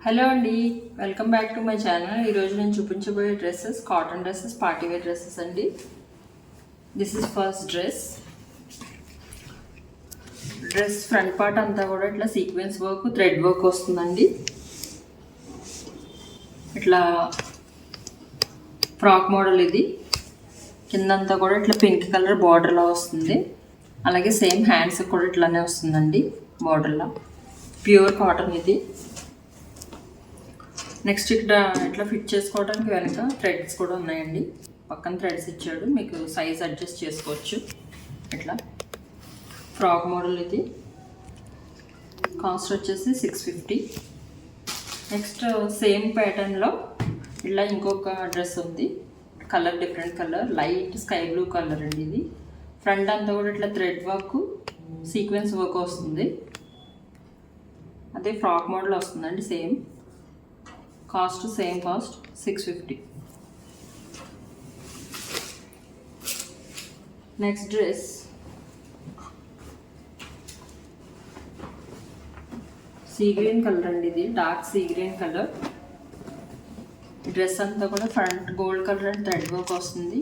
Hello అండి, welcome back to my channel. ఈరోజు నేను చూపించబోయే dresses cotton dresses, party wear dresses అండి. This is first dress. Front part అంతా కూడా ఇట్లా సీక్వెన్స్ వర్క్, థ్రెడ్ వర్క్ వస్తుందండి. ఇట్లా ఫ్రాక్ మోడల్ ఇది. కిందంతా కూడా ఇట్లా పింక్ కలర్ బార్డర్లా వస్తుంది. అలాగే సేమ్ హ్యాండ్స్ కూడా ఇట్లానే వస్తుందండి బార్డర్లా. ప్యూర్ కాటన్ ఇది. నెక్స్ట్ ఇక్కడ ఇట్లా ఫిట్ చేసుకోవడానికి వెనక థ్రెడ్స్ కూడా ఉన్నాయండి. పక్కన థ్రెడ్స్ ఇచ్చాడు, మీకు సైజ్ అడ్జస్ట్ చేసుకోవచ్చు. ఇట్లా ఫ్రాక్ మోడల్ ఇది. కాస్ట్ వచ్చేసి 650. నెక్స్ట్ సేమ్ ప్యాటర్న్లో ఇలా ఇంకొక డ్రెస్ ఉంది. Colour different colour, light sky blue colour అండి ఇది. ఫ్రంట్ అంతా కూడా ఇట్లా థ్రెడ్ వర్క్, సీక్వెన్స్ వర్క్ వస్తుంది. అదే ఫ్రాక్ మోడల్ వస్తుందండి. Same cost 650. Next dress sea green colour అండి ఇది. Dark sea green colour. Dress అంతా కూడా front gold colour and thread work వస్తుంది.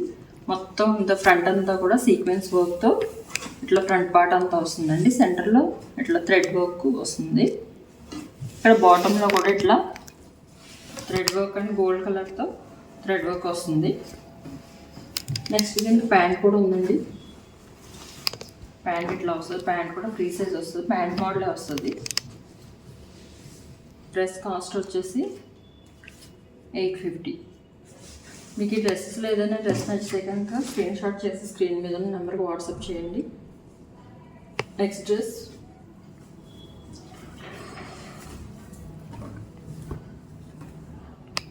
మొత్తం ఇంత ఫ్రంట్ అంతా కూడా సీక్వెన్స్ వర్క్తో ఇట్లా ఫ్రంట్ పార్ట్ అంతా వస్తుందండి. సెంటర్లో ఇట్లా థ్రెడ్ వర్క్ వస్తుంది. ఇక్కడ బాటంలో కూడా ఇట్లా థ్రెడ్ వర్క్ అండ్ గోల్డ్ కలర్తో థ్రెడ్ వర్క్ వస్తుంది. నెక్స్ట్ దీనికి ప్యాంట్ కూడా ఉందండి. ప్యాంట్ ఇట్లా వస్తుంది. ప్యాంట్ కూడా ఫ్రీ సైజ్ వస్తుంది. ప్యాంట్ మోడలే వస్తుంది. డ్రెస్ కాస్ట్ వచ్చేసి 850. మీకు ఈ డ్రెస్సెస్లో ఏదైనా డ్రెస్ నచ్చితే కనుక స్క్రీన్ షాట్ చేసి స్క్రీన్ మీద నెంబర్కి వాట్సాప్ చేయండి. నెక్స్ట్ డ్రెస్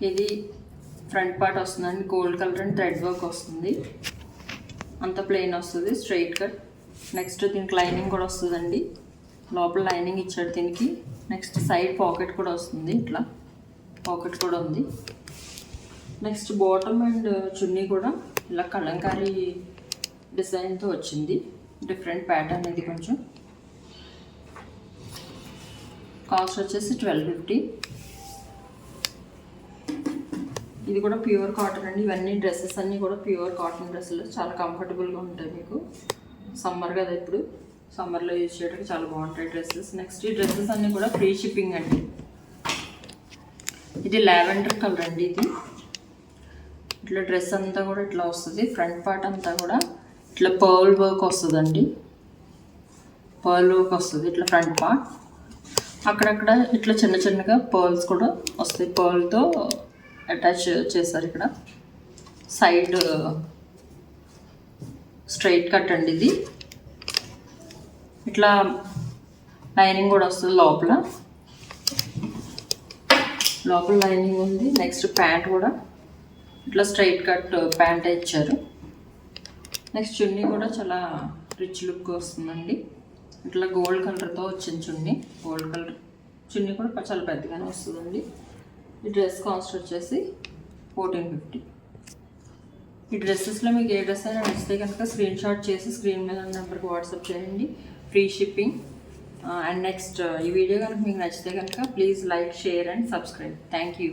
ఇది. ఫ్రంట్ పార్ట్ వస్తుందండి. Gold colour and thread work వస్తుంది. అంత ప్లెయిన్ వస్తుంది, స్ట్రైట్ కట్. నెక్స్ట్ దీనికి లైనింగ్ కూడా వస్తుందండి. లోపల లైనింగ్ ఇచ్చాడు దీనికి. నెక్స్ట్ సైడ్ పాకెట్ కూడా వస్తుంది. ఇట్లా పాకెట్ కూడా ఉంది. నెక్స్ట్ బాటమ్ అండ్ చున్నీ కూడా ఇలా కలంకారీ డిజైన్తో వచ్చింది. డిఫరెంట్ ప్యాటర్న్ ఇది కొంచెం. కాస్ట్ వచ్చేసి 1250. ఇది కూడా ప్యూర్ కాటన్ అండి. ఇవన్నీ డ్రెస్సెస్ అన్నీ కూడా ప్యూర్ కాటన్ డ్రెస్సులు. చాలా కంఫర్టబుల్గా ఉంటాయి మీకు. సమ్మర్ కదా, ఇప్పుడు సమ్మర్లో యూజ్ చేయడానికి చాలా బాగుంటాయి డ్రెస్సెస్. నెక్స్ట్ ఈ డ్రెస్సెస్ అన్నీ కూడా ఫ్రీ షిప్పింగ్ అండి. ఇది లావెండర్ కలర్ అండి ఇది. ఇట్లా డ్రెస్ అంతా కూడా ఇట్లా వస్తుంది. ఫ్రంట్ పార్ట్ అంతా కూడా ఇట్లా పర్ల్ వర్క్ వస్తుందండి. పర్ల్ వర్క్ వస్తుంది ఇట్లా ఫ్రంట్ పార్ట్. అక్కడక్కడ ఇట్లా చిన్న చిన్నగా పర్ల్స్ కూడా వస్తాయి. పర్ల్తో అటాచ్ చేశారు. ఇక్కడ సైడ్ స్ట్రైట్ కట్ అండి ఇది. ఇట్లా లైనింగ్ కూడా వస్తుంది. లోపల లైనింగ్ ఉంది. నెక్స్ట్ ప్యాంట్ కూడా ఇట్లా స్ట్రైట్ కట్ ప్యాంట్ ఇచ్చారు. నెక్స్ట్ చున్నీ కూడా చాలా రిచ్ లుక్ వస్తుందండి. ఇట్లా గోల్డ్ కలర్తో వచ్చింది చున్నీ. గోల్డ్ కలర్ చున్నీ కూడా చాలా పెద్దగానే వస్తుందండి. ఈ డ్రెస్ కాస్ట్ వచ్చేసి 1450. ఈ డ్రెస్సెస్లో మీకు ఏ డ్రెస్ అయినా నచ్చితే కనుక స్క్రీన్ షాట్ చేసి స్క్రీన్ మీద నెంబర్కి వాట్సాప్ చేయండి. Free shipping. అండ్ నెక్స్ట్ ఈ వీడియో కనుక మీకు నచ్చితే కనుక please like, share and subscribe. Thank you.